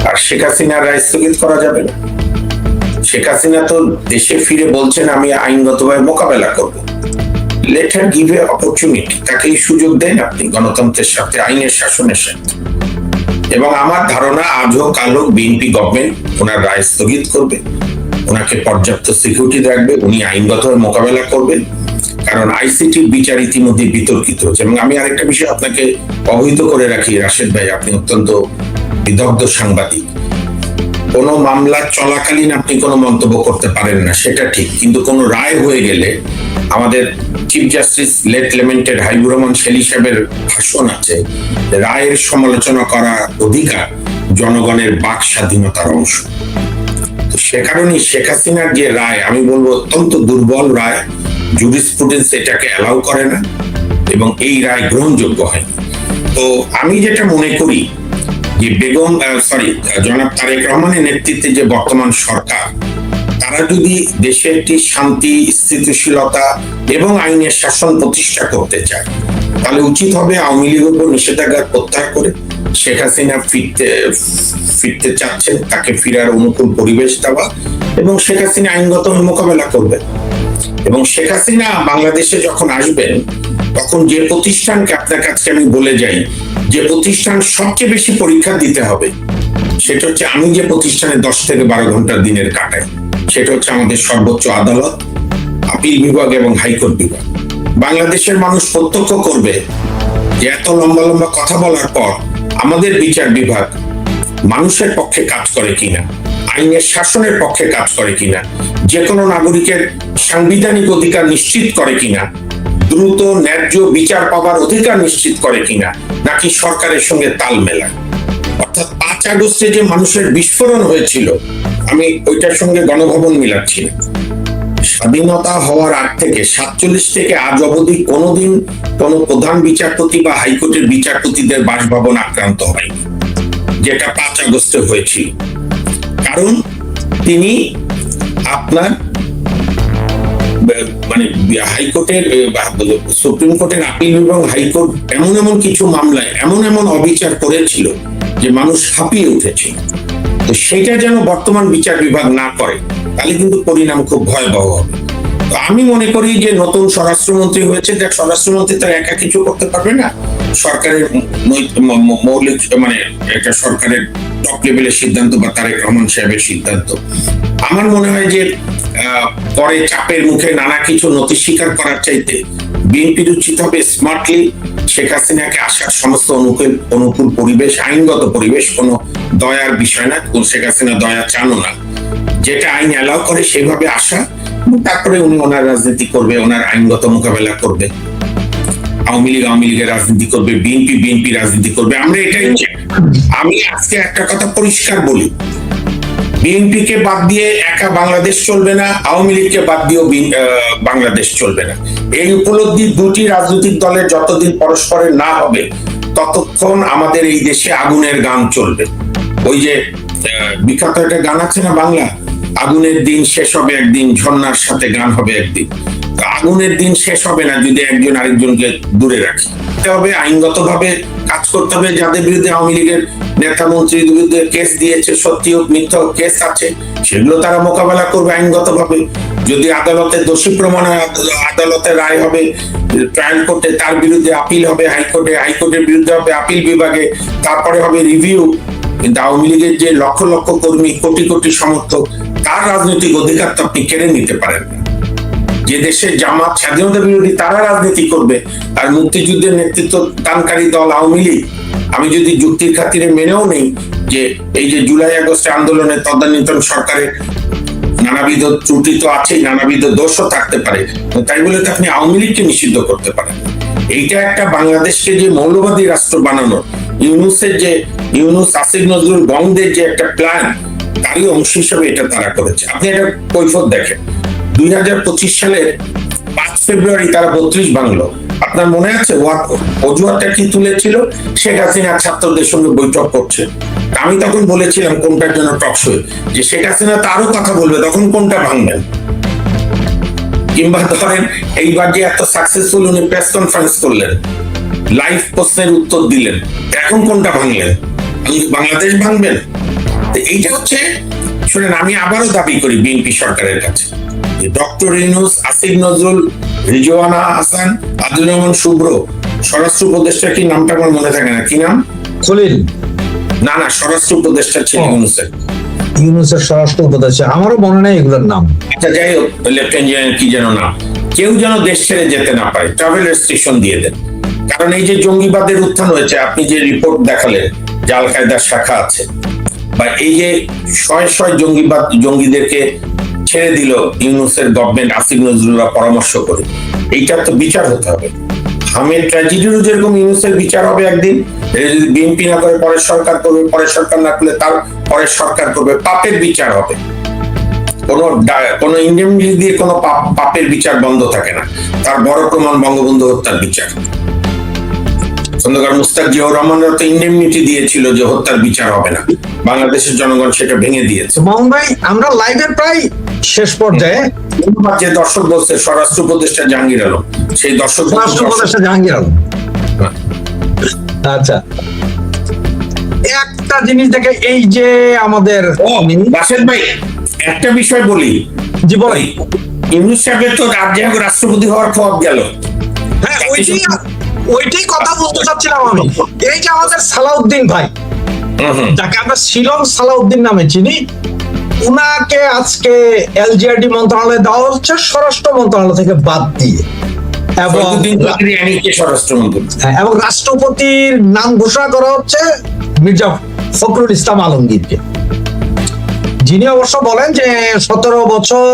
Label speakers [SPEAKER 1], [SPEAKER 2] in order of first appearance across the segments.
[SPEAKER 1] আর শেখ হাসিনার রায় স্থগিত করা যাবে না। শেখ হাসিনা তো দেশে ফিরে বলছেন আমি আইনগতভাবে মোকাবেলা করব। Let her give a opportunity, তাকে এই সুযোগ দেন আপনি গণতন্ত্রের সাথে, আইনের শাসনের সাথে। এবং আমার ধারণা আজ হোক কাল হোক বিএনপি গভর্নমেন্ট ওনার রায় স্থগিত করবে, ওনাকে পর্যাপ্ত সিকিউরিটি রাখবে, উনি আইনগতভাবে মোকাবেলা করবেন। কারণ আইসিটির বিচার ইতিমধ্যে বিতর্কিত হচ্ছে। এবং আমি আরেকটা বিষয় আপনাকে অবহিত করে রাখি রাশেদ ভাই, আপনি অত্যন্ত বিদগ্ধ সাংবাদিক। কোনো মামলা চলাকালীন আপনি কোনো মন্তব্য করতে পারেন না, সেটা ঠিক, কিন্তু কোনো রায় হয়ে গেলে আমাদের chief justice late lamented Habibur Rahman Shelley সাহেবের ভাষণ আছে, রায়ের সমালোচনা করা অধিকার জনগণের বাক স্বাধীনতার অংশ। তো সে কারণে শেখ হাসিনার যে রায়, আমি বলবো অত্যন্ত দুর্বল রায়, জুরিসপ্রুডেন্স এটাকে অ্যালাউ করে না এবং এই রায় গ্রহণযোগ্য হয়। তো আমি যেটা মনে করি যে জনাব তারেক রহমানের নেতৃত্বে যে বর্তমান সরকার, তারা যদি দেশে একটি শান্তি, স্থিতিশীলতা এবং আইনের শাসন প্রতিষ্ঠা করতে চায়, তাহলে উচিত হবে আওয়ামী লীগের উপর নিষেধাজ্ঞা প্রত্যাহার করে শেখ হাসিনা ফিরতে চাচ্ছেন, তাকে ফিরার অনুকূল পরিবেশ দেওয়া এবং শেখ হাসিনা আইনগত মোকাবেলা করবে। এবং শেখ হাসিনা বাংলাদেশে যখন আসবেন, তখন যে প্রতিষ্ঠানকে আপনার কাছে আমি বলে যাই, যে প্রতিষ্ঠান সবচেয়ে বেশি পরীক্ষা দিতে হবে, সেটা হচ্ছে আমি যে প্রতিষ্ঠানে 10 থেকে 12 ঘন্টা দিনের কাটাই, সেটা হচ্ছে আমাদের সর্বোচ্চ আদালত, আপিল বিভাগ এবং হাইকোর্ট বিভাগ। বাংলাদেশের মানুষ প্রত্যক্ষ করবে যে এত লম্বা লম্বা কথা বলার পর আমাদের বিচার বিভাগ মানুষের পক্ষে কাজ করে কিনা, আইনের শাসনের পক্ষে কাজ করে কিনা, যে কোনো নাগরিকের সাংবিধানিক অধিকার নিশ্চিত করে কিনা, দ্রুত ন্যায্য বিচার পাওয়ার অধিকার নিশ্চিত করে কিনা, নাকি সরকারের সঙ্গে তাল মেলায়। অর্থাৎ 5 আগস্টে যে মানুষের বিস্ফোরণ হয়েছিল, আমি ওইটার সঙ্গে গণভবন মিলাচ্ছি না। স্বাধীনতা হওয়ার আগ থেকে 47 থেকে আজ অবধি কোনোদিন কোনো প্রধান বিচারপতি বা হাইকোর্টের বিচারপতিদের বাসভবন আক্রান্ত হয়নি, যেটা 5 আগস্টে হয়েছিল। কারণ তিনি আপনার মানে হাইকোর্টের, সুপ্রিম কোর্টের আপিল বিভাগ, হাইকোর্ট এমন কিছু মামলায় এমন অবিচার করেছিল যে মানুষ হাঁপিয়ে উঠেছিল। তো সেটা যেন বর্তমান বিচার বিভাগ না করে, তাহলে কিন্তু পরিণাম খুব ভয়াবহ হবে। তো আমি মনে করি যে নতুন স্বরাষ্ট্রমন্ত্রী হয়েছে, দেখ স্বরাষ্ট্রমন্ত্রী তার একা কিছু করতে পারবে না, সরকারের মৌলিক মানে একটা সরকারের টপ লেভেলের সিদ্ধান্ত বা তারেক রহমান সাহেবের সিদ্ধান্ত। আমার মনে হয় যে পরে চাপের মুখে নানা কিছু নথি স্বীকার করার চাইতে বিএনপির উচিত হবে স্মার্টলি শেখ হাসিনাকে আসার সমস্ত অনুকূল পরিবেশ, আইনগত পরিবেশ, কোনো দয়ার বিষয় না, শেখ হাসিনা দয়া চানো না, যেটা আইন অ্যালাউ করে সেভাবে আসা, তারপরে উনি ওনার রাজনীতি করবে, ওনার আইনগত মোকাবেলা করবে। আওয়ামী লীগের রাজনীতি করবে, বিএনপি রাজনীতি করবে। আমরা এটাই চাই। আমি আজকে একটা কথা পরিষ্কার বলি, বিএনপিকে বাদ দিয়ে একা বাংলাদেশ চলবে না, আওয়ামী লীগকে বাদ দিয়েও বাংলাদেশ চলবে না। এই উপলব্ধি দুটি রাজনৈতিক দলের যতদিন পরস্পরের না হবে, ততক্ষণ আমাদের এই দেশে আগুনের গান চলবে। ওই যে বিখ্যাত একটা গান আছে না বাংলা, আগুনের দিন শেষ হবে একদিন, ঝর্ণার সাথে গান হবে একদিন। আগুনের দিন শেষ হবে না যদি একজন আরেকজনকে দূরে রাখি। হবে আইনগতভাবে কাজ করতে হবে। যাদের বিরুদ্ধে আওয়ামী লীগের নেতা মন্ত্রীর বিরুদ্ধে কেস দিয়েছে, সত্যি হোক মিথ্যা হোক, কেস আছে, সেগুলো তারা মোকাবেলা করবে আইনগতভাবে। যদি আদালতে দোষী প্রমাণ হয়, আদালতের রায় হবে, ট্রায়াল কোর্টে, তার বিরুদ্ধে আপিল হবে হাইকোর্টে, হাইকোর্টের বিরুদ্ধে হবে আপিল বিভাগে, তারপরে হবে রিভিউ। কিন্তু আওয়ামী লীগের যে লক্ষ লক্ষ কর্মী, কোটি কোটি সমর্থক, তার রাজনৈতিক অধিকার তো আপনি কেড়ে নিতে পারেন না। যে দেশের জামাত স্বাধীনতা বিরোধী, তারা রাজনীতি করবে, আর মুক্তিযুদ্ধের নেতৃত্ব দানকারী দল আওয়ামী লীগ, আমি যদি যুক্তির খাতিরে মেনেও নেই যে এই যে জুলাই আগস্টে আন্দোলনের তদানীন্তন সরকারের নানাবিধ ত্রুটি তো আছেই, নানাবিধ দোষও থাকতে পারে, তাই বলে তো আপনি আওয়ামী লীগকে নিষিদ্ধ করতে পারেন। এইটা একটা বাংলাদেশকে যে মৌলবাদী রাষ্ট্র বানানোর ইউনূস, আসিফ নজরুল, গংদের যে একটা প্ল্যান, তারই অংশ হিসেবে এটা তারা করেছে। আপনি একটা কৈফিয়ত দেখেন, 2025 সালের 5 ফেব্রুয়ারি তারা 32 ভাঙলো। আপনার মনে আছে অজুহাতটা কি তুলেছিল? শেখ হাসিনা ছাত্রদের সঙ্গে বৈঠক করছে। আমি তখন বলেছিলাম কোনটার জন্য টকশোয়, যে শেখ হাসিনা তো আরো কথা বলবে, তখন কোনটা ভাঙবেন? কিংবা ধরেন এইবার যে এত সাকসেসফুল উনি প্রেস কনফারেন্স করলেন, লাইভ প্রশ্নের উত্তর দিলেন, এখন কোনটা ভাঙলেন? বাংলাদেশ ভাঙবেন? তো এইটা হচ্ছে, শুনেন আমি আবারও দাবি করি বিএনপি সরকারের কাছে যে ডক্টর ইউনূস, আসিফ নজরুল, রিজওয়ানা হাসান, আব্দুল রহমান শুভ্র, স্বরাষ্ট্র উপদেষ্টা, কি নামটা আমার মনে থাকে না, কি নাম,
[SPEAKER 2] খলিল,
[SPEAKER 1] না স্বরাষ্ট্র উপদেষ্টা ছিল ইউনূসের,
[SPEAKER 2] ইউনূসের স্বরাষ্ট্র উপদেষ্টা, আমারও মনে নেই এগুলোর নাম।
[SPEAKER 1] আচ্ছা যাই হোক, লেফটেন্যান্ট জেনারেল কি যেন নাম, কেউ যেন দেশ ছেড়ে যেতে না পারে, ট্রাভেল রেস্ট্রিকশন দিয়ে দেন। কারণ এই যে জঙ্গিবাদের উত্থান হয়েছে, আপনি যে রিপোর্ট দেখালেন যে আল কায়দার শাখা আছে, বা এই যে শয়ে শয়ে জঙ্গিদেরকে ছেড়ে দিল ইউনূসের গভর্নমেন্ট, আসিফ নজরুলরা পরামর্শ করে, এইটার তো বিচার হতে হবে। হামের ট্র্যাজেডিরও যেরকম ইউনূসের বিচার হবে একদিন, এটা যদি বিএনপি না করে পরের সরকার করবে, পরের সরকার না করলে তার পরের সরকার করবে, পাপের বিচার হবে। কোন ইন্ডেমনিটি দিয়ে কোনো পাপের বিচার বন্ধ থাকে না। তার বড় প্রমাণ বঙ্গবন্ধু হত্যার বিচার। খন্দকার মুস্তাক জিয়াউর রহমানরা তো ইন্ডেমনিটি দিয়েছিল যে হত্যার বিচার হবে না, বাংলাদেশের জনগণ সেটা ভেঙে দিয়েছে।
[SPEAKER 2] মামুন ভাই, আমরা লাইভের প্রায় শেষ পর্যায়ে।
[SPEAKER 1] যে দর্শক বলছে স্বরাষ্ট্র উপদেষ্টা জাহাঙ্গীর আলম, সেই দর্শক
[SPEAKER 2] উপদেষ্টা জাহাঙ্গীর আলম, আচ্ছা একটা জিনিস দেখে, এই যে আমাদের
[SPEAKER 1] রাশেদ ভাই একটা বিষয় বলি,
[SPEAKER 2] জি বলি,
[SPEAKER 1] ইউনূস সাহেবের তো রাষ্ট্রপতি হওয়ার খবর গেল।
[SPEAKER 2] হ্যাঁ, ওইটাই কথা বলতে চাচ্ছিলাম আমি। এই যে আমাদের সালাউদ্দিন ভাই, যাকে আমরা শিলং সালাউদ্দিন নামে চিনি, উনাকে আজকে এলজিআরডি মন্ত্রণালয়ে দেওয়া হচ্ছে স্বরাষ্ট্র মন্ত্রণালয় থেকে বাদ দিয়ে, এবং রাষ্ট্রপতির নাম ঘোষণা করা হচ্ছে মির্জা ফখরুল ইসলাম আলমগীরকে, যিনি অবশ্য বলেন যে 17 বছর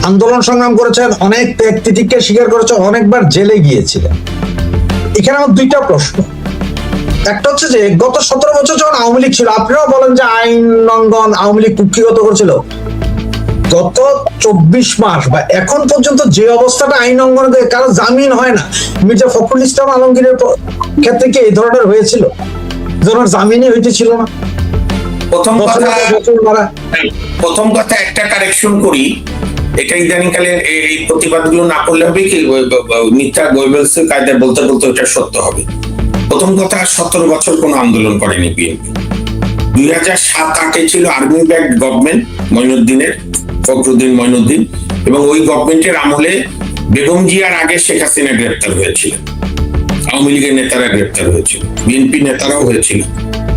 [SPEAKER 2] আন্দোলন সংগ্রাম করেছেন, অনেক ত্যাগ তিতিক্ষা স্বীকার করেছেন, অনেকবার জেলে গিয়েছিলেন। এখানে আমার দুইটা প্রশ্ন। একটা হচ্ছে যে গত 17 বছর যখন আওয়ামী লীগ ছিল, আপনারাও বলেন যে আইন লঙ্ঘন, আওয়ামী লীগ কুক্ষিগত করেছিল, গত 24 মাস বা এখন পর্যন্ত যে অবস্থাটা আইন লঙ্ঘনে কারো জামিন হয় না, মির্জা ফখরুল ইসলাম আলমগীরের ক্ষেত্রে কি এই ধরনের হয়েছিল? ধরনের জামিনই হইতেছিল না।
[SPEAKER 1] প্রথম কথা একটা কারেকশন করি, এটা ইদানিংকালে এই প্রতিবাদগুলো না করলে হবে কি, মিথ্যা গোয়েবলস কায়দায় বলতে বলতে ওটা সত্য হবে। প্রথম কথা, 17 বছর কোনো আন্দোলন করেনি বিএনপি। 2007-08 ছিল আর্মি ব্যাকড গভর্নমেন্ট মঈনুদ্দিনের, ফখরুদ্দিন মঈনুদ্দিন, এবং ওই গভর্নমেন্টের আমলে বেগম জিয়ার আগে শেখ হাসিনা গ্রেপ্তার হয়েছিল, আওয়ামী লীগের নেতারা গ্রেপ্তার হয়েছিল, বিএনপি নেতারাও হয়েছিল,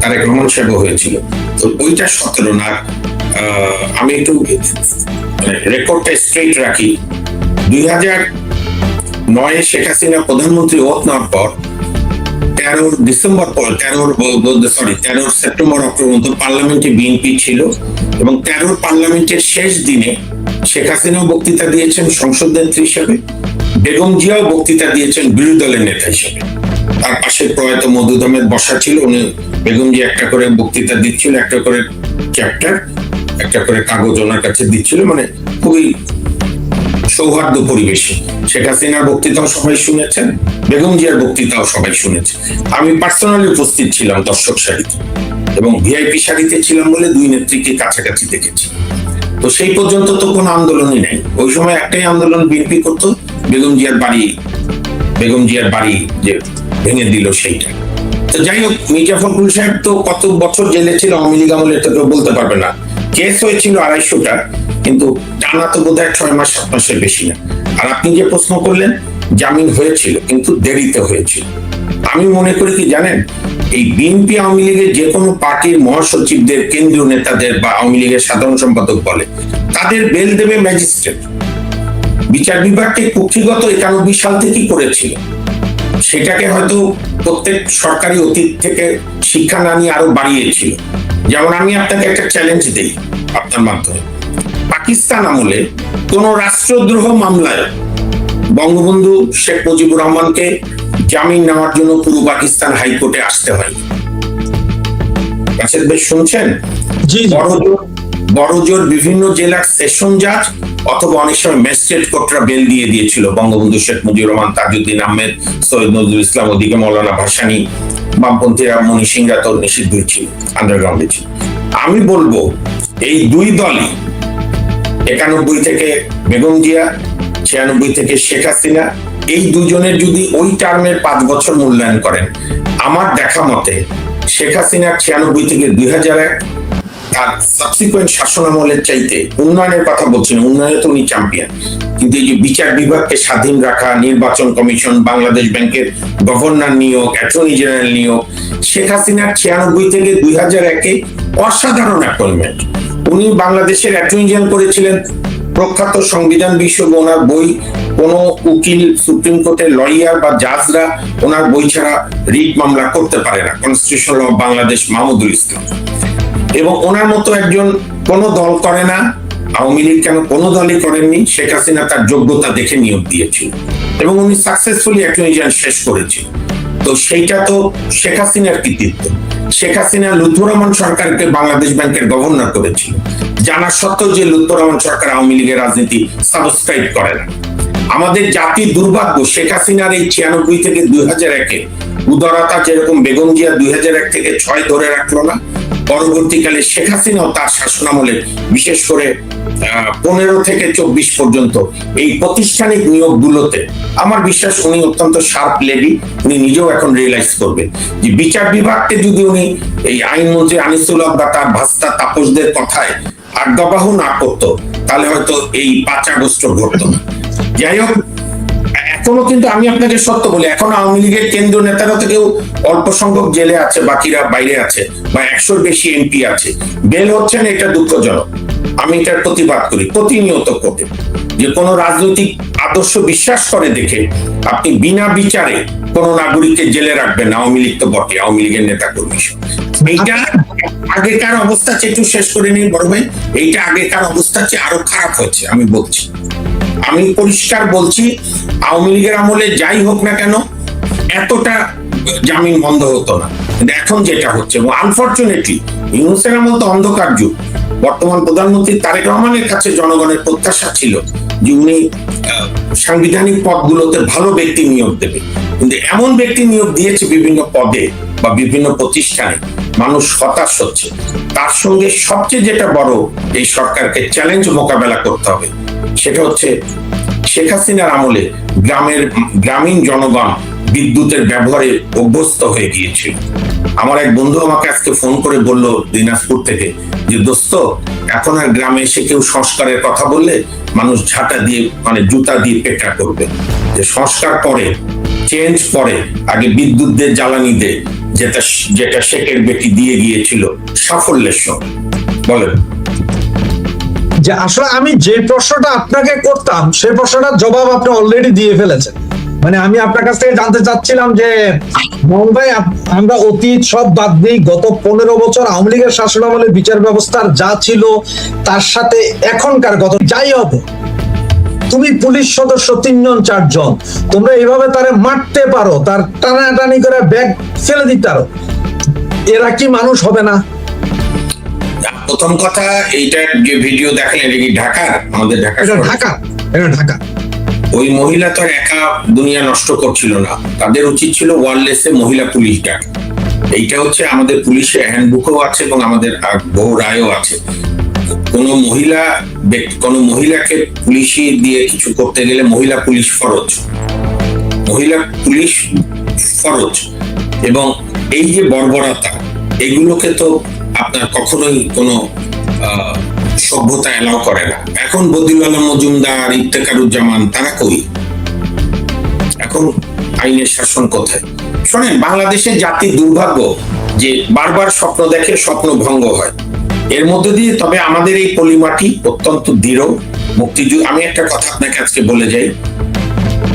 [SPEAKER 1] তারেক রহমান সাহেবও হয়েছিল। তো ওইটা 17 না। আমি একটু রেকর্ডটা স্ট্রেট রাখি। 2009 শেখ হাসিনা প্রধানমন্ত্রী ওয়াত নেওয়ার পর 13 সেপ্টেম্বর অক্টোবর পার্লামেন্টে বিএনপি ছিল, এবং 13 পার্লামেন্টের শেষ দিনে শেখ হাসিনাও বক্তৃতা দিয়েছেন সংসদ নেত্রী হিসেবে, বেগম জিয়াও বক্তৃতা দিয়েছেন বিরোধী দলের নেতা হিসেবে। তার পাশে প্রয়াত মওদুদ আহমেদ বসা ছিল, উনি বেগম জিয়া একটা করে বক্তৃতা দিচ্ছিল, একটা করে চ্যাপ্টার, একটা করে কাগজ ওনার কাছে দিচ্ছিল, মানে খুবই সৌহার্দ্য পরিবেশে। শেখ হাসিনার বক্তৃতাও সবাই শুনেছেন, বেগম জিয়ার বক্তৃতাও সবাই শুনেছে। আমি পার্সোনালি উপস্থিত ছিলাম দর্শক সারিতে, এবং ভিআইপি সারিতে ছিলাম বলে দুই নেত্রীকে কাছাকাছি দেখেছি। তো সেই পর্যন্ত তো কোনো আন্দোলনই নাই। ওই সময় একটাই আন্দোলন বিএনপি করতো, বেগম জিয়ার বাড়ি যে ভেঙে দিল সেইটা। তো যাই হোক, মির্জা ফখরুল সাহেব তো কত বছর জেলে ছিল আওয়ামী লীগ আমলে, তো কেউ বলতে পারবে না। কেস হয়েছিল 250টা, কিন্তু টানা তো বোধহয় 6 মাস 7 মাসের বেশি না। আর আপনি যে প্রশ্ন করলেন, জামিন হয়েছিল কিন্তু দেরিতে হয়েছিল। আমি মনে করি কি জানেন, এই বিএনপি আওয়ামী লীগের যে কোনো পার্টির মহাসচিবদের, কেন্দ্রীয় নেতাদের বা আওয়ামী লীগের সাধারণ সম্পাদক বলে, তাদের বেল দেবে ম্যাজিস্ট্রেট। বিচার বিভাগকে কুক্ষিগত 91 সাল থেকেই করেছিল, সেটাকে হয়তো প্রত্যেক সরকারি অতীত থেকে শিক্ষা না নিয়ে আরো বাড়িয়েছিল। যেমন আমি আপনাকে একটা চ্যালেঞ্জ দিই আপনার মাধ্যমে, পাকিস্তান আমলে কোন রাষ্ট্রদ্রোহ মামলায় বঙ্গবন্ধু শেখ মুজিবুর রহমানকে জামিন নেওয়ার জন্য পূর্ব পাকিস্তান হাইকোর্টে আসতে হয়। বেশ শুনছেন, বড়জোর বিভিন্ন জেলার সেশন জাজ অথবা অনেক সময় ম্যাজিস্ট্রেট কোর্টরা বেল দিয়ে দিয়েছিল বঙ্গবন্ধু শেখ মুজিবুর রহমান, তাজউদ্দিন আহমেদ, সৈয়দ নজরুল ইসলাম, ওদিকে মৌলানা ভাসানী, বামপন্থীরা মনি সিংরা তো নিষিদ্ধই ছিল, আন্ডারগ্রাউন্ডে ছিল। আমি বলবো এই দুই দলই, 91 থেকে বেগম জিয়া, 96 থেকে শেখ হাসিনা, এই দুজনের যদি ওই টার্মের 5 বছর মূল্যায়ন করেন, আমার দেখা মতে শেখ হাসিনার 96 থেকে 2001, তার সাবসিকুয়েন্ট শাসনামলের চাইতে উন্নয়নের কথা বলছেন, উন্নয়নে তো উনি চ্যাম্পিয়ন, কিন্তু এই যে বিচার বিভাগকে স্বাধীন রাখা, নির্বাচন কমিশন, বাংলাদেশ ব্যাংকের গভর্নর নিয়োগ, অ্যাটর্নি জেনারেল নিয়োগ, শেখ হাসিনার 96 থেকে 2001-এ অসাধারণ অ্যাপয়েন্টমেন্ট। উনি বাংলাদেশের অ্যাটর্নি জেনারেল করেছিলেন, প্রখ্যাত সংবিধান বিষয়ক ওনার বই, কোনো উকিল, সুপ্রিম কোর্টের লয়ার বা জাজরা ওনার বই ছাড়া রিট মামলা করতে পারে না, কনস্টিটিউশন অফ বাংলাদেশ মাহমুদুল ইসলাম। এবং ওনার মতো একজন কোনো দল করে না, আওয়ামী লীগ কেন কোনো দলই করেননি, শেখ হাসিনা তার যোগ্যতা দেখে নিয়োগ দিয়েছিল এবং উনি সাকসেসফুলি অ্যাটর্নি জেনারেল শেষ করেছেন। তো সেইটা তো শেখ হাসিনার কৃতিত্ব। শেখ হাসিনা লুৎফর রহমান সরকারকে বাংলাদেশ ব্যাংকের গভর্নর করেছিল, জানা সত্ত্বেও যে লুৎফর রহমান সরকার আওয়ামী লীগের রাজনীতি সাবস্ক্রাইব করে না। আমাদের জাতির দুর্ভাগ্য, শেখ হাসিনার এই 96 থেকে 2001-এ উদারতা যেরকম বেগম জিয়া 2001 থেকে 6 ধরে রাখলো না, পরবর্তীকালে শেখ হাসিনাও তার শাসনামলে বিশেষ করে 15 থেকে 24 পর্যন্ত এই প্রাতিষ্ঠানিক নিয়োগগুলোতে আমার বিশ্বাস উনি অত্যন্ত শার্প লেডি, উনি নিজেও এখন রিয়েলাইজ করবেন যে বিচার বিভাগকে যদি উনি এই আইনমন্ত্রী আনিসুল হক বা তার ভাস্তা তাপসদের কথায় আজ্ঞাবাহ না করতো, তাহলে হয়তো এই 5 আগস্ট ঘটতো না। যাই হোক, এখনো কিন্তু আমি আপনাকে সত্য বলি, এখন আওয়ামী লীগের কেন্দ্রীয় নেতারা থেকেও অল্প সংখ্যক জেলে আছে, বাকিরা বাইরে আছে, বা 100-র বেশি এমপি আছে, বেল হচ্ছে না। এটা দুঃখজনক, আমি এটার প্রতিবাদ করি, প্রতিনিয়ত করি যে কোনো রাজনৈতিক আদর্শ বিশ্বাস করে দেখে আপনি বিনা বিচারে কোন নাগরিককে জেলে রাখবেন। আওয়ামী লীগ তো বটে, আওয়ামী লীগের নেতা কর্মী। এইটা আগেকার অবস্থা চেয়ে একটু শেষ করে নিন বড় ভাই, এইটা আগেকার অবস্থা চেয়ে আরো খারাপ হয়েছে। আমি বলছি, আমি পরিষ্কার বলছি, আওয়ামী লীগের আমলে যাই হোক না কেন এতটা জামিন বন্ধ হতো না, কিন্তু এখন যেটা হচ্ছে, এবং আনফরচুনেটলি ইউনূসের আমল তো অন্ধকার যুগ। বর্তমান প্রধানমন্ত্রী তারেক রহমানের কাছে জনগণের প্রত্যাশা ছিল যে উনি সাংবিধানিক পদগুলোতে ভালো ব্যক্তি নিয়োগ দেবে, কিন্তু এমন ব্যক্তি নিয়োগ দিয়েছে বিভিন্ন পদে বা বিভিন্ন প্রতিষ্ঠানে, মানুষ হতাশ হচ্ছে। তার সঙ্গে সবচেয়ে যেটা বড় এই সরকারকে চ্যালেঞ্জ মোকাবেলা করতে হবে, সেটা হচ্ছে শেখ হাসিনার আমলে গ্রামীণ জনগণ বিদ্যুতের ব্যবহারে অভ্যস্ত হয়ে গিয়েছিল। আমার এক বন্ধু আমাকে আজকে ফোন করে বলল দিনাজপুর থেকে যে দোস্ত, এখন আর গ্রামে এসে কেউ সংস্কারের কথা বললে মানুষ ঝাঁটা দিয়ে মানে জুতা দিয়ে পেটা করবে, যে সংস্কার করে, চেঞ্জ করে, আগে বিদ্যুৎ দিয়ে জ্বালানি দে, যেটা শেখের বেটি দিয়ে গিয়েছিল সাফল্যের সঙ্গে। বলেন।
[SPEAKER 2] যে আসলে আমি যে প্রশ্নটা আপনাকে করতাম সেই প্রশ্নটার জবাব আপনি অলরেডি দিয়ে ফেলেছেন। মানে আমি আপনার কাছ থেকে জানতে চাচ্ছিলাম যে মোহন ভাই, আমরা অতীত সব বাদ দিই, গত 15 বছর আওয়ামী লীগের শাসনামলের বিচার ব্যবস্থার যা ছিল তার সাথে এখনকার গত যাই হবে, তুমি পুলিশ সদস্য 3 জন 4 জন, তোমরা এইভাবে তারে মারতে পারো, তার টানাটানি করে ব্যাগ ফেলে দিতে পারো, এরা কি মানুষ হবে না?
[SPEAKER 1] প্রথম কথা, এইটা যে ভিডিও দেখালেন এটা কি ঢাকার? আমাদের ঢাকা।
[SPEAKER 2] এটা ঢাকা।
[SPEAKER 1] ওই মহিলা তো একা দুনিয়া নষ্ট করছিল না, তাদের উচিত ছিল ওয়ারলেসে মহিলা পুলিশ ডাক। এইটা হচ্ছে আমাদের পুলিশের হ্যান্ডবুকও আছে এবং আমাদের বহু রায়ও আছে। কোনো মহিলাকে পুলিশি দিয়ে কিছু করতে গেলে মহিলা পুলিশ ফরজ, এবং এই যে বর্বরতা, এগুলোকে তো আপনার কখনোই কোনো সভ্যতা এলাও করে না। এখন বদিউল আলম মজুমদার, ইফতেখারুজ্জামান, তারা কই? এখন আইনের শাসন কোথায়? শোনেন, বাংলাদেশের জাতির দুর্ভাগ্য যে বারবার স্বপ্ন দেখে, স্বপ্ন ভঙ্গ হয়। এর মধ্যে দিয়ে তবে আমাদের এই পলিমাটি অত্যন্ত দৃঢ়। মুক্তিযুদ্ধ, আমি একটা কথা আপনাকে আজকে বলে যাই,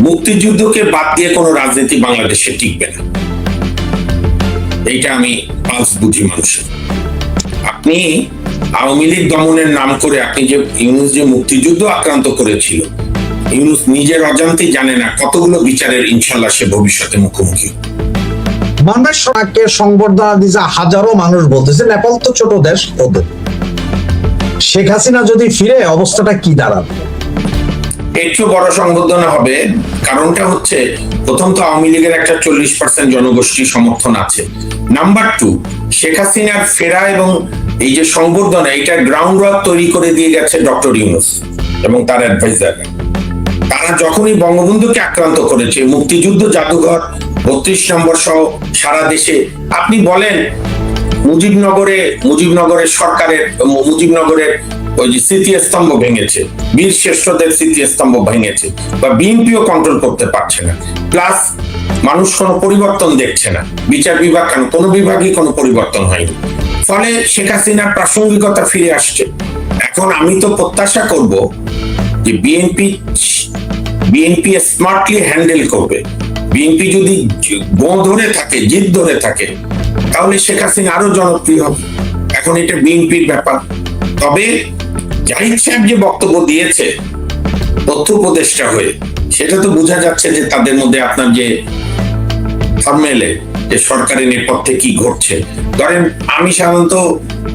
[SPEAKER 1] মুক্তিযুদ্ধকে বাদ দিয়ে কোনো রাজনীতি বাংলাদেশে টিকবে না। এইটা আমি পালস বুঝি মানুষের। আপনি আওয়ামী লীগ দমনের নাম করে আপনি যে ইউনূস যে মুক্তিযুদ্ধ আক্রান্ত করেছিল, ইউনূস নিজের অজান্তে জানে না কতগুলো বিচারের ইনশাল্লাহ সে ভবিষ্যতে মুখোমুখি।
[SPEAKER 2] মানুষকে সংবর্ধনা দিয়েছে হাজারো মানুষ, বলতেছে নেপাল তো ছোট দেশ, ওদের শেখ হাসিনা যদি ফিরে অবস্থাটা কি দাঁড়াবে?
[SPEAKER 1] একটু বড় সংবর্ধনা হবে। কারণটা হচ্ছে, প্রথম তো আওয়ামী লীগের একটা 40% জনগোষ্ঠী সমর্থন আছে। নাম্বার 2, শেখ হাসিনার ফেরা এবং এই যে সংবর্ধনা, এটা গ্রাউন্ড ওয়ার্ক তৈরি করে দিয়ে গেছে ডক্টর ইউনূস এবং তার অ্যাডভাইজার। তারা যখনই বঙ্গবন্ধুকে আক্রান্ত করেছে, মুক্তিযুদ্ধ জাদুঘর 32 নম্বর সহ সারা দেশে, আপনি বলেন মুজিবনগরের সরকারের মুজিবনগরের ওই যে স্মৃতিস্তম্ভ ভেঙেছে, বীর শ্রেষ্ঠদের স্মৃতিস্তম্ভ ভেঙেছে, বা বিএনপিও কন্ট্রোল করতে পারছে না। প্লাস মানুষ কোনো পরিবর্তন দেখছে না, বিচার বিভাগ কেন, কোনো বিভাগই কোনো পরিবর্তন হয়নি। ফলে শেখ হাসিনার প্রাসঙ্গিকতা ফিরে আসছে। এখন আমি তো প্রত্যাশা করব যে বিএনপি স্মার্টলি হ্যান্ডেল করবে। বিএনপি যদি ধরে থাকে, জিদ ধরে থাকে, তাহলে শেখ হাসিনা আরো জনপ্রিয় হবে। এখন এটা বিএনপির ব্যাপার। তবে জাহিদ সাহেব যে বক্তব্য দিয়েছে তথ্য উপদেষ্টা হয়ে, সেটা তো বোঝা যাচ্ছে যে তাদের মধ্যে আপনার যে ফর্মেলে যে সরকারের নেপথ্যে কি ঘটছে। ধরেন আমি সাধারণত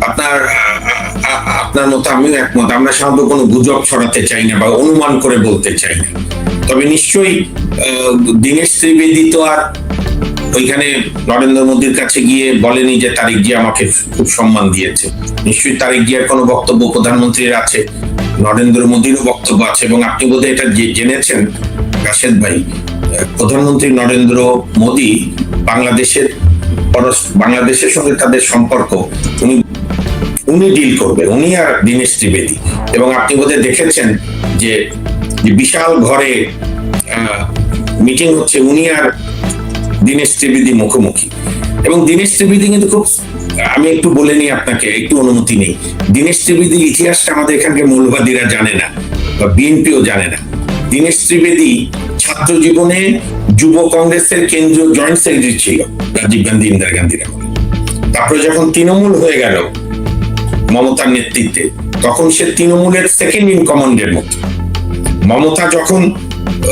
[SPEAKER 1] আপনার মতো আমিও একমত, আমরা সাধারণত কোনো গুজব ছড়াতে চাই না বা অনুমান করে বলতে চাই না। তবে নিশ্চয়ই দীনেশ ত্রিবেদী তো আর ওইখানে নরেন্দ্র মোদীর কাছে গিয়ে বলেনি যে তারেক জিয়া আমাকে খুব সম্মান দিয়েছে। নিশ্চয়ই তারেক জিয়ার কোনো বক্তব্য প্রধানমন্ত্রীর আছে, নরেন্দ্র মোদীরও বক্তব্য আছে। এবং আপনি বোধহয় এটা জেনেছেন রাশেদ ভাই, প্রধানমন্ত্রী নরেন্দ্র মোদী বাংলাদেশের সঙ্গে তাদের সম্পর্ক উনি ডিল করবে, উনি আর দীনেশ ত্রিবেদী। এবং আপনি বোধহয় দেখেছেন যে বিশাল ঘরে মিটিং হচ্ছে, উনি আর দীনেশ ত্রিবেদী মুখোমুখি। এবং দীনেশ ত্রিবেদী কিন্তু খুব, আমি একটু বলে নিই আপনাকে, একটু অনুমতি নেই। দীনেশ ত্রিবেদীর ইতিহাসটা আমাদের এখানকার মৌলবাদীরা জানে না বা বিএনপিও জানে না। দীনেশ ত্রিবেদী ছাত্র জীবনে যুব কংগ্রেসের কেন্দ্রীয় জয়েন্ট সেক্রেটারি ছিল রাজীব গান্ধী, ইন্দিরা গান্ধীর আমলে। তারপরে যখন তৃণমূল হয়ে গেল মমতার নেতৃত্বে, তখন সে তৃণমূলের সেকেন্ড ইন কমান্ডের মতো। মমতা যখন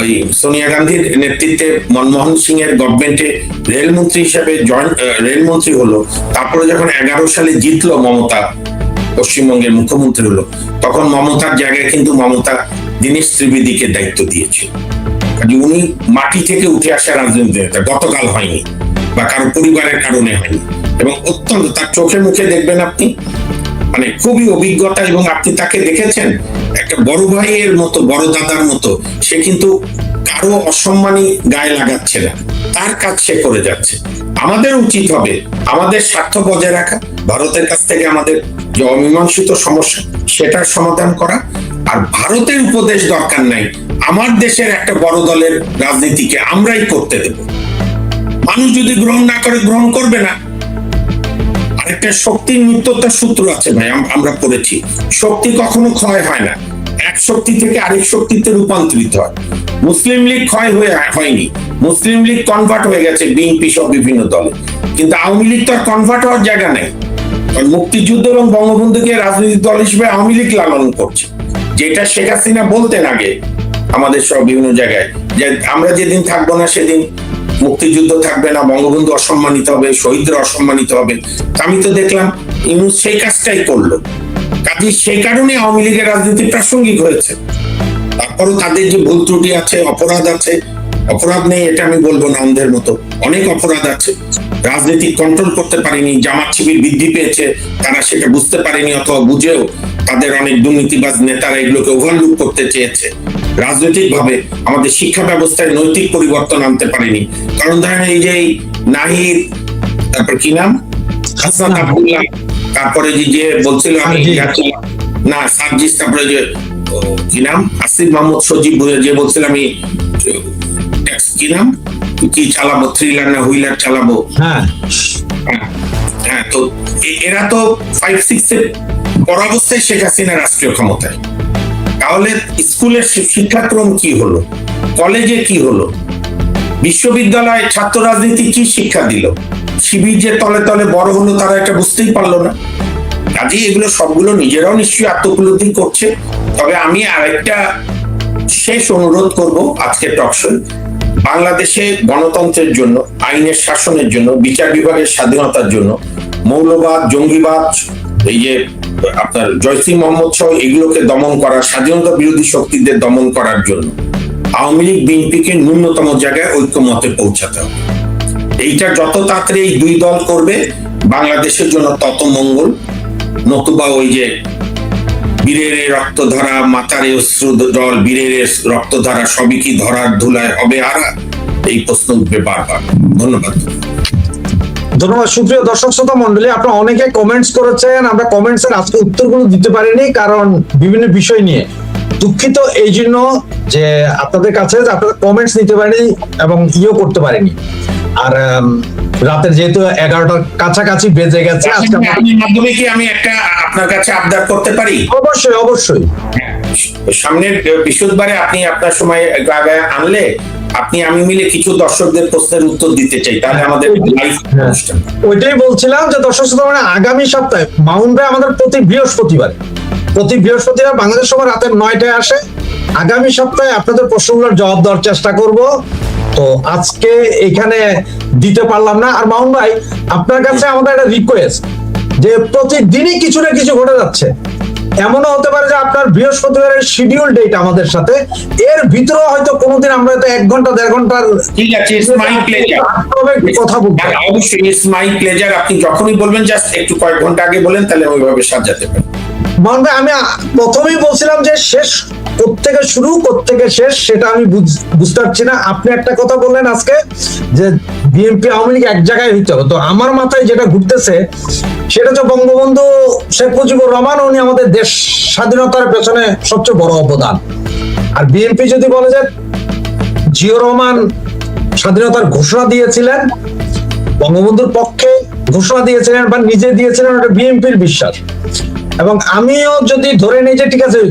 [SPEAKER 1] ওই সোনিয়া গান্ধীর নেতৃত্বে মনমোহন সিং এর গভর্নমেন্টে রেলমন্ত্রী হিসেবে রেলমন্ত্রী হলো, তারপরে যখন 11 সালে জিতলো মমতা, পশ্চিমবঙ্গের মুখ্যমন্ত্রী হলো, তখন মমতার জায়গায় কিন্তু মমতা দীনেশ ত্রিবেদীকে দায়িত্ব দিয়েছে। উনি মাটি থেকে উঠে আসা রাজনীতি নেতা, গতকাল হয়নি বা কারো পরিবারের কারণে হয়নি। এবং অত্যন্ত তার চোখে মুখে দেখবেন আপনি, মানে খুবই অভিজ্ঞতা। এবং আপনি তাকে দেখেছেন একটা বড় ভাইয়ের মতো, বড় দাদার মতো। সে কিন্তু কারো অসম্মানী গায়ে লাগাচ্ছে না, তার কাজ সে করে যাচ্ছে। আমাদের উচিত হবে আমাদের স্বার্থ বজায় রাখা, ভারতের কাছ থেকে আমাদের যে অমীমাংসিত সমস্যা সেটার সমাধান করা। আর ভারতের উপদেশ দরকার নাই, আমার দেশের একটা বড় দলের রাজনীতিকে আমরাই করতে দেব। মানুষ যদি গ্রহণ না করে, গ্রহণ করবে না। আরেকটা শক্তির নিত্যতার সূত্র আছে ভাই, আমরা পড়েছি, শক্তি কখনো ক্ষয় হয় না, এক শক্তি থেকে আরেক শক্তিতে রূপান্তরিত হয়। মুসলিম লীগ ক্ষয় হয়নি, মুসলিম লীগ কনভার্ট হয়ে গেছে বিএনপি সব বিভিন্ন দলে, কিন্তু আওয়ামী লীগ তো আর কনভার্ট হওয়ার জায়গা নেই। কারণ মুক্তিযুদ্ধ এবং বঙ্গবন্ধুকে রাজনৈতিক দল হিসেবে আওয়ামী লীগ লালন করছে, যেটা শেখ হাসিনা বলতেন আগে আমাদের সব বিভিন্ন জায়গায়, যে আমরা যেদিন থাকবো না সেদিন মুক্তিযুদ্ধ থাকবে না, বঙ্গবন্ধু অসম্মানিত হবে, শহীদরা অসম্মানিত হবে। আমি তো দেখলাম ইউনূস সেই কাজটাই করলো। কাজে সেই কারণে আওয়ামী লীগের রাজনীতি প্রাসঙ্গিক হয়েছে। তারপরও তাদের যে ভুল ত্রুটি আছে, অপরাধ আছে, অপরাধ নেই এটা আমি বলবো না, অন্ধের মতো অনেক অপরাধ আছে। রাজনীতি কন্ট্রোল করতে পারেনি, জামাত শিবির বৃদ্ধি পেয়েছে, তারা সেটা বুঝতে পারেনি, অথবা বুঝেও তাদের অনেক দুর্নীতিবাজ নেতারা এগুলোকে ওভারলুক করতে চেয়েছে। রাজনৈতিক ভাবে আমাদের শিক্ষা ব্যবস্থায় নৈতিক পরিবর্তন আনতে পারেনি। কারণ ধরেন এই যে নাহিদ, তারপর কি নাম, হাসান আব্দুল্লাহ, তারপরে যে বলছিল আমি না সার্জিস, তারপরে যে কি নাম আসিফ মাহমুদ সজীব, যে বলছিল আমি কি নাম কি চালাবো, থ্রিলার না হুইলার চালাবো। হ্যাঁ, তো এরা তো 5-6 এর পরাবস্থায় শেখ হাসিনা রাষ্ট্রীয় ক্ষমতায়। তাহলে স্কুলের শিক্ষাক্রম কি হলো, কলেজে কি হলো, বিশ্ববিদ্যালয়ে ছাত্র রাজনীতি কি শিক্ষা দিল, শিবির যে তলে তলে বড় হলো তারা এটা বুঝতেই পারলো না। কাজেই এগুলো সবগুলো নিজেরাও নিশ্চয়ই আত্মোপলব্ধি করছে। তবে আমি আরেকটা শেষ অনুরোধ করব আজকে টকশোয়, বাংলাদেশে গণতন্ত্রের জন্য, আইনের শাসনের জন্য, বিচার বিভাগের স্বাধীনতার জন্য, মৌলবাদ, জঙ্গিবাদ, এই যে আপনার জয়সি মোহাম্মদ সহ এগুলোকে দমন করার, স্বাধীনতা বিরোধী শক্তিদের দমন করার জন্য আওয়ামী লীগ বিএনপিকে ন্যূনতম জায়গায় ঐক্যমতে পৌঁছাতে হবে। এইটা যত তাড়াতাড়ি এই দুই দল করবে বাংলাদেশের জন্য তত মঙ্গল। নতুবা ওই যে বীরের রক্ত ধরা, মাতারে অশ্রু জল, বীরের রক্ত ধরা সবই কি ধরার ধুলায় হবে আরা, এই প্রশ্ন উঠবে বারবার। ধন্যবাদ।
[SPEAKER 2] ধন্যবাদ। সুপ্রিয় দর্শক শ্রোতা মন্ডলী, আপনারা অনেকে কমেন্টস করেছেন, আমরা কমেন্টস এর আজকে উত্তরগুলো দিতে পারিনি কারণ বিভিন্ন বিষয় নিয়ে দুঃখিত এই জন্য যে আপনাদের কাছে যে আপনারা কমেন্টস নিতে পারেনি এবং করতে পারেনি। আর রাতের যেহেতু 11টার কাছাকাছি বেজে গেছে, আজকে
[SPEAKER 1] আপনার মাধ্যমে কি আমি একটা আপনার কাছে আবদার করতে পারি?
[SPEAKER 2] অবশ্যই অবশ্যই।
[SPEAKER 1] সামনের বৃহস্পতিবারে আপনি আপনার সময় আগে আনলে আমি মিলে কিছু দর্শকদের প্রশ্নের উত্তর দিতে চাই, তাহলে আমাদের লাইভ অনুষ্ঠান।
[SPEAKER 2] ওইটাই বলছিলাম যে দর্শক শ্রোতা মানে আগামী সপ্তাহে মাউন্ট ভাই আমাদের প্রতি বৃহস্পতিবার বাংলাদেশ সময় রাতে 9টায় আসে। আগামী সপ্তাহে আপনাদের প্রশ্নগুলোর জবাব দেওয়ার চেষ্টা করব। তো আজকে এখানে দিতে পারলাম না। আর মাউন্ট ভাই, আপনার কাছে আমাদের একটা রিকোয়েস্ট যে প্রতিদিনই কিছু না কিছু ঘটে যাচ্ছে। এমনও হতে পারে যে আপনার বৃহস্পতিবারের শিডিউল ডেট আমাদের সাথে, এর ভিতরে হয়তো কোনোদিন আমরা হয়তো 1 ঘন্টা 1.5 ঘন্টার
[SPEAKER 1] ঠিক আছে, ইটস মাই প্লেজার,
[SPEAKER 2] কথা বলবো।
[SPEAKER 1] অবশ্যই ইটস মাই প্লেজার। আপনি যখনই বলবেন জাস্ট একটু কয়েক ঘন্টা আগে বলেন, তাহলে ওইভাবে সাজাতে পারি।
[SPEAKER 2] মান ভাই, আমি প্রথমেই বলছিলাম যে শেষ কোত্থেকে শুরু কোত্থেকে শেষ সেটা আমি বুঝতে পারছি না। আপনি একটা কথা বললেন আজকে যে বিএনপি আওয়ামী লীগ এক জায়গায় হইতে হবে, তো আমার মাথায় যেটা ঘুরতেছে সেটা হচ্ছে বঙ্গবন্ধু শেখ মুজিবুর রহমান, উনি আমাদের দেশ স্বাধীনতার পেছনে সবচেয়ে বড় অবদান। আর বিএনপি যদি বলে যে জিয়াউর রহমান স্বাধীনতার ঘোষণা দিয়েছিলেন, বঙ্গবন্ধুর পক্ষে ঘোষণা দিয়েছিলেন বা নিজে দিয়েছিলেন, ওটা বিএনপির বিশ্বাস। এবং আমিও যদি ধরে নেই যে ঠিক আছে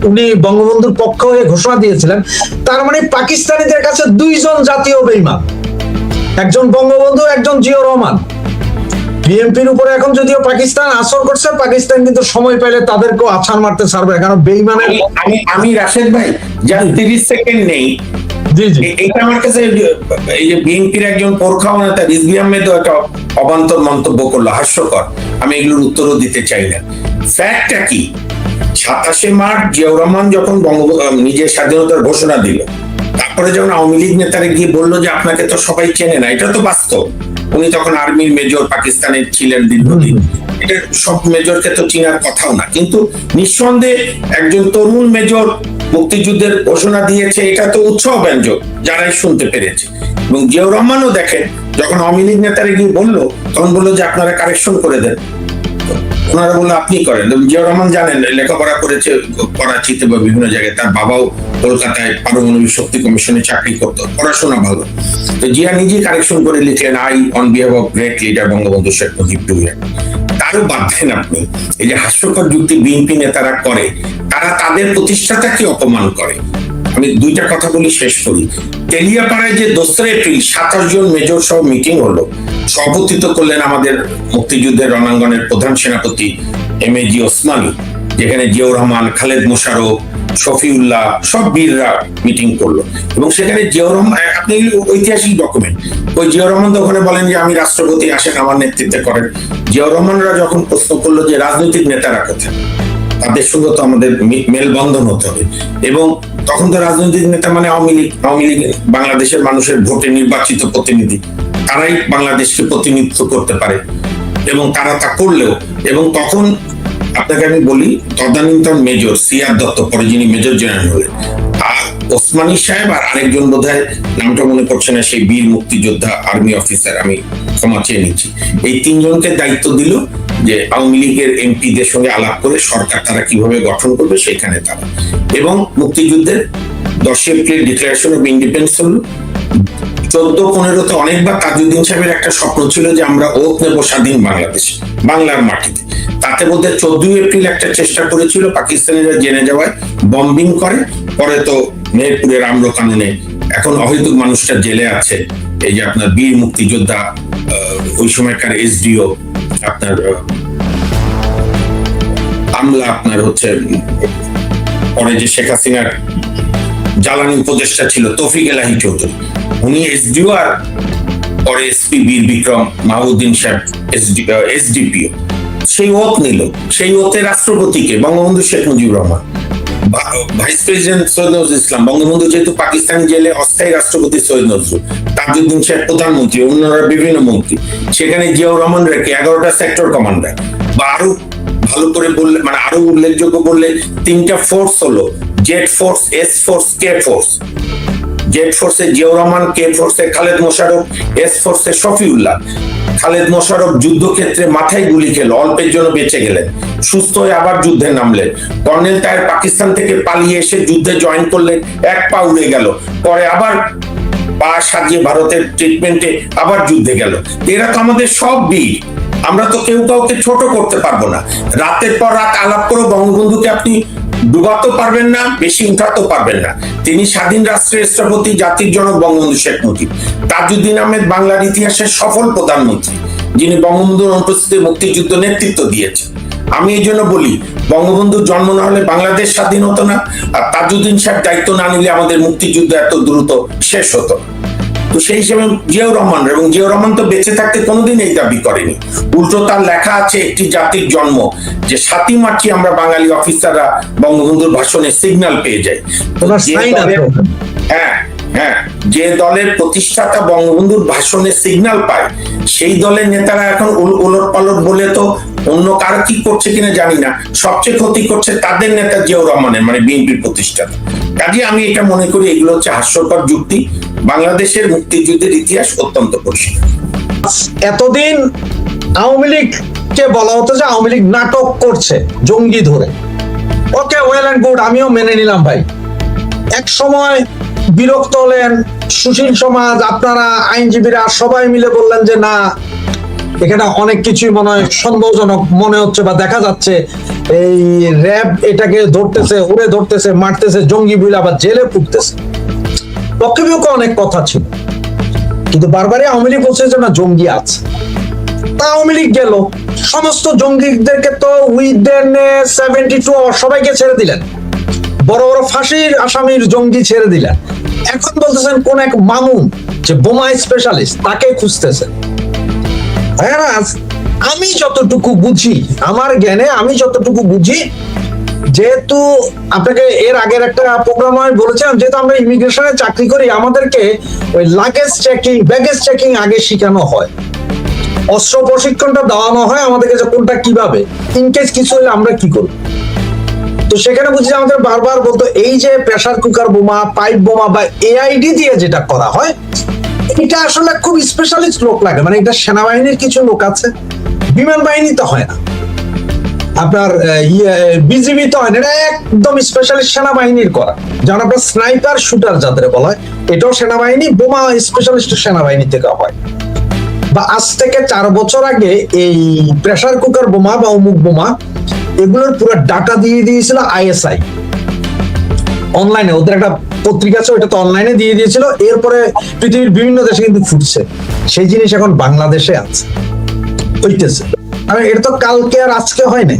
[SPEAKER 2] উনি বঙ্গবন্ধুর পক্ষ হয়ে ঘোষণা দিয়েছিলেন, তার মানে পাকিস্তানিদের কাছে 2 জন জাতীয় বেঈমান, একজন বঙ্গবন্ধু, একজন জিয়াউর রহমান। বিএনপির উপরে এখন যদিও পাকিস্তান আসর করছে, পাকিস্তান কিন্তু সময় পেলে তাদেরকেও আছাড় মারতে ছাড়বে, কারণ বেঈমানের।
[SPEAKER 1] আমি রাশেদ ভাই জাস্ট 30 সেকেন্ড নেই।
[SPEAKER 2] জি জি,
[SPEAKER 1] এটা আমার কাছে এই যে বিএনপির একজন পরখাও নেতা রিজভী আহমেদও একটা অবান্তর মন্তব্য করলো, হাস্যকর। আমি এগুলোর উত্তরও দিতে চাই না। ফ্যাক্টটা কি? 27শে মার্চ জিয়াউর রহমান যখন নিজের স্বাধীনতার ঘোষণা দিল, তারপরে যখন আওয়ামী লীগ নেতারা গিয়ে বললো যে আপনাকে তো সবাই চেনে না, এটা তো বাস্তব। উনি তখন আর্মির মেজর, পাকিস্তানের ছিলেন দীর্ঘদিন, এটা সব মেজরকে তো চিনার কথাও না। কিন্তু নিঃসন্দেহে একজন তরুণ মেজর মুক্তিযুদ্ধের ঘোষণা দিয়েছে, এটা তো উৎসাহ ব্যঞ্জক যারাই শুনতে পেরেছে। এবং জিয়াউর রহমানও দেখেন যখন আওয়ামী লীগ নেতারা গিয়ে বললো, তখন বললো যে আপনারা কারেকশন করে দেন। ওনারা বললো আপনি করেন। জিয়াউর রহমান জানেন লেখাপড়া করেছে করাচিতে বা বিভিন্ন জায়গায়, তার বাবাও কলকাতায় পারমাণবিক শক্তি কমিশনে চাকরি করতো, পড়াশোনা ভালো। তো জিয়া নিজে কারেকশন করে লিখলেন, I on behalf of great leader Bangabandhu Sheikh Mujib to you. তারও বাদ দেন আপনি। এই যে হাস্যকর যুক্তি বিএনপি নেতারা করে, তারা তাদের প্রতিষ্ঠাতাকে অপমান করে। আমি 2টা কথা বলি, শেষ করি। তেলিয়াপাড়ায় যে 2 এপ্রিল 27 জন মেজর সহ মিটিং হলো, সভাপতিত্ব করলেন আমাদের মুক্তিযুদ্ধের রণাঙ্গনের প্রধান সেনাপতি এমএজি ওসমানী, যেখানে জিয়াউর রহমান, খালেদ মোশাররফ, শফিউল্লাহ সব বীররা মিটিং করলো। এবং সেখানে জিয়াউর রহমান, আপনি ঐতিহাসিক ডকুমেন্ট, ওই জিয়াউর রহমান তো ওখানে বলেন যে আমি রাষ্ট্রপতি, আসেন আমার নেতৃত্বে করেন। জিয়াউর রহমানরা যখন প্রশ্ন করলো যে রাজনৈতিক নেতারা কোথায়, তাদের সঙ্গে তো আমাদের মেলবন্ধন হতে হবে। এবং তখন তো রাজনৈতিক নেতা মানে আওয়ামী লীগ বাংলাদেশের মানুষের ভোটে নির্বাচিত প্রতিনিধি, তারাই বাংলাদেশকে প্রতিনিধিত্ব করতে পারে এবং তারা তা করলেও। এবং তখন আপনাকে আমি বলি, তদানীন্তন মেজর সিআর দত্ত, পরে যিনি মেজর জেনারেল হলেন, আর ওসমানী সাহেব, আর আরেকজন বোধহয় নামটা মনে পড়ছে না, সেই বীর মুক্তিযোদ্ধা আর্মি অফিসার, আমি ক্ষমা চেয়ে নিচ্ছি, এই 3 জনকে দায়িত্ব দিল যে আওয়ামী লীগের এমপিদের সঙ্গে আলাপ করে সরকার তারা কিভাবে গঠন করবে সেখানে তারা। এবং মুক্তিযুদ্ধের 10 এপ্রিল ডিক্লারেশন অফ ইন্ডিপেন্ডেন্স হলো। 14-15-তে অনেকবার তাজউদ্দিন সাহেবের একটা স্বপ্ন ছিল যে আমরা ওত নেব স্বাধীন বাংলাদেশ, বাংলার মাটিতে। তাতে বোধহয় 14 এপ্রিল একটা চেষ্টা করেছিল, পাকিস্তানিরা জেনে যাওয়ায় বম্বিং করে। পরে তো মেহেরপুরের আম্রকাননে এখন অহেতুক মানুষটা জেলে আছে। এই যে আপনার বীর মুক্তিযোদ্ধা, ওই সময়কার এসডিও, আপনার আমলা, আপনার হচ্ছে পরে যে শেখ হাসিনার জ্বালানি উপদেষ্টা ছিল তৌফিক এলাহি চৌধুরী, উনি এসডিও, আর পরে এসপি বীর বিক্রম মাহবুদ্দিন সাহেব এসডিপিও। সেই ওত নিল, সেই ওতে রাষ্ট্রপতিকে বঙ্গবন্ধু শেখ মুজিবুর রহমান, ভাইস প্রেসিডেন্ট সৈয়দ নজরুল ইসলাম, বঙ্গবন্ধু যেহেতু পাকিস্তানি জেলে অস্থায়ী রাষ্ট্রপতি সৈয়দ নজরুল, তাজউদ্দিন সাহেব প্রধানমন্ত্রী, অন্যরা বিভিন্ন মন্ত্রী, সেখানে জিয়াউর রহমান রেখে 11টা সেক্টর কমান্ডার, বা আরো ভালো করে বললে মানে আরো উল্লেখযোগ্য বললে 3টা ফোর্স হলো Z force, S force, K force. Z ফোর্সে Ziaur Rahman, কে ফোর্সে খালেদ মোশাররফ, এস ফোর্সে শফিউল্লাহ। খালেদ মোশাররফ যুদ্ধক্ষেত্রে মাথায় গুলি খেলো, অল্পের জন্য বেঁচে গেলেন, সুস্থ হয়ে আবার যুদ্ধে নামলেন। কর্নেল তাহের পাকিস্তান থেকে পালিয়ে এসে যুদ্ধে জয়েন করলেন, এক পা উড়ে গেল, পরে আবার পা সাজিয়ে ভারতের ট্রিটমেন্টে আবার যুদ্ধে গেল। এরা তো আমাদের সব বীর, আমরা তো কেউ কাউকে ছোট করতে পারবো না। রাতের পর রাত আলাপ করে বঙ্গবন্ধুকে আপনি ডুবাতে পারবেন না, বেশি উঠাতে পারবেন না। তিনি স্বাধীন রাষ্ট্রের স্থপতি, জাতির জনক বঙ্গবন্ধু শেখ মুজিব। তাজউদ্দিন আহমেদ বাংলার ইতিহাসের সফল প্রধানমন্ত্রী, যিনি বঙ্গবন্ধুর অনুপস্থিতিতে মুক্তিযুদ্ধ নেতৃত্ব দিয়েছেন। আমি এই জন্য বলি, বঙ্গবন্ধুর জন্ম না হলে বাংলাদেশ স্বাধীন হতো না, আর তাজউদ্দিন সাহেব দায়িত্ব না নিলে আমাদের মুক্তিযুদ্ধ এত দ্রুত শেষ হতো। তো সেই হিসেবে জিয়াউর রহমান, এবং জিয়াউর রহমান তো বেঁচে থাকতে কোনোদিন এই দাবি করেনি। উল্টো তার লেখা আছে একটি জাতির জন্ম, যে 7ই মার্চই আমরা বাঙালি অফিসাররা বঙ্গবন্ধুর ভাষণে সিগন্যাল পেয়ে যাই। হ্যাঁ হ্যাঁ, যে দলের প্রতিষ্ঠাতা বঙ্গবন্ধুর ভাষণে সিগন্যাল পায়, সেই দলের নেতারা এখন উলট পালট বলে তো অন্য কারো কি করছে কিনা জানি না, সবচেয়ে ক্ষতি করছে তাদের নেতা জিয়াউর রহমানের, মানে বিএনপির প্রতিষ্ঠাতা। কাজে আমি এটা মনে করি এগুলো হচ্ছে হাস্যকর যুক্তি। বাংলাদেশের মুক্তিযুদ্ধের ইতিহাস অত্যন্ত পরিষ্কার।
[SPEAKER 2] এতদিন আওয়ামী লীগকে বলা হতো যে আওয়ামী লীগ নাটক করছে জঙ্গি ধরে। ওকে, ওয়েল এন্ড গুড, আমিও মেনে নিলাম ভাই। এক সময় বিরক্ত হলেন সুশীল সমাজ, আপনারা আইনজীবীরা সবাই মিলে বললেন যে না, এখানে অনেক কিছুই মনে হয় সন্দেহজনক মনে হচ্ছে বা দেখা যাচ্ছে। এই র্যাব এটাকে ধরতেছে, উড়ে ধরতেছে, মারতেছে, জঙ্গি বলে আবার জেলে পুড়তেছে। পক্ষে বিপক্ষে অনেক কথা ছিল, কিন্তু বারবারই আওয়ামী লীগ বলছে যে না, জঙ্গি আছে। তা আওয়ামী লীগ গেল, সমস্ত জঙ্গিদেরকে তো উইদিন 72 আওয়ার সবাইকে ছেড়ে দিলেন, বড় বড় ফাঁসির আসামির জঙ্গি ছেড়ে দিলেন। এখন বলতেছেন কোন এক মামুন, যে বোমা স্পেশালিস্ট, তাকে খুঁজতেছেন। আমি যতটুকু বুঝি, আমার জ্ঞানে আমি যতটুকু বুঝি, যেহেতু আপনাকে এর আগের একটা প্রোগ্রামে আমি বলেছিলাম, যেহেতু আমরা ইমিগ্রেশনে চাকরি করি, আমাদেরকে ওই লাগেজ চেকিং, ব্যাগেজ চেকিং আগে শেখানো হয়, অস্ত্র প্রশিক্ষণটা দেওয়ানো হয় আমাদেরকে, যে কোনটা কিভাবে, ইনকেস কিছু হলে আমরা কি করব। তো সেখানে বুঝি আমাদের বারবার বলতো, এই যে প্রেসার কুকার বোমা, পাইপ বোমা বা এআইডি দিয়ে যেটা করা হয়, এটা আসলে খুব স্পেশালিস্ট লোক লাগে। মানে এটা সেনাবাহিনীর কিছু লোক আছে, বিমান বাহিনীতে হয় না, আপনার বিজিবি তো হয় না, এটা একদম স্পেশালিস্ট সেনাবাহিনীর করা। যেমন আপনার স্নাইপার শুটার যাদের বলা হয়, এটাও সেনাবাহিনী, বোমা স্পেশালিস্ট সেনাবাহিনী থেকে হয়। বা আজ থেকে 4 বছর আগে এই প্রেসার কুকার বোমা বা অমুক বোমা, এগুলোর পুরো ডাটা দিয়ে দিয়েছিল আইএসআই অনলাইনে, ওদের একটা পত্রিকা আছে, ওটা তো অনলাইনে দিয়ে দিয়েছিল। এরপরে পৃথিবীর বিভিন্ন দেশে কিন্তু ফুটছে, সেই জিনিস এখন বাংলাদেশে আছে, হইতেছে। এটা তো কালকে আর আজকে হয় না।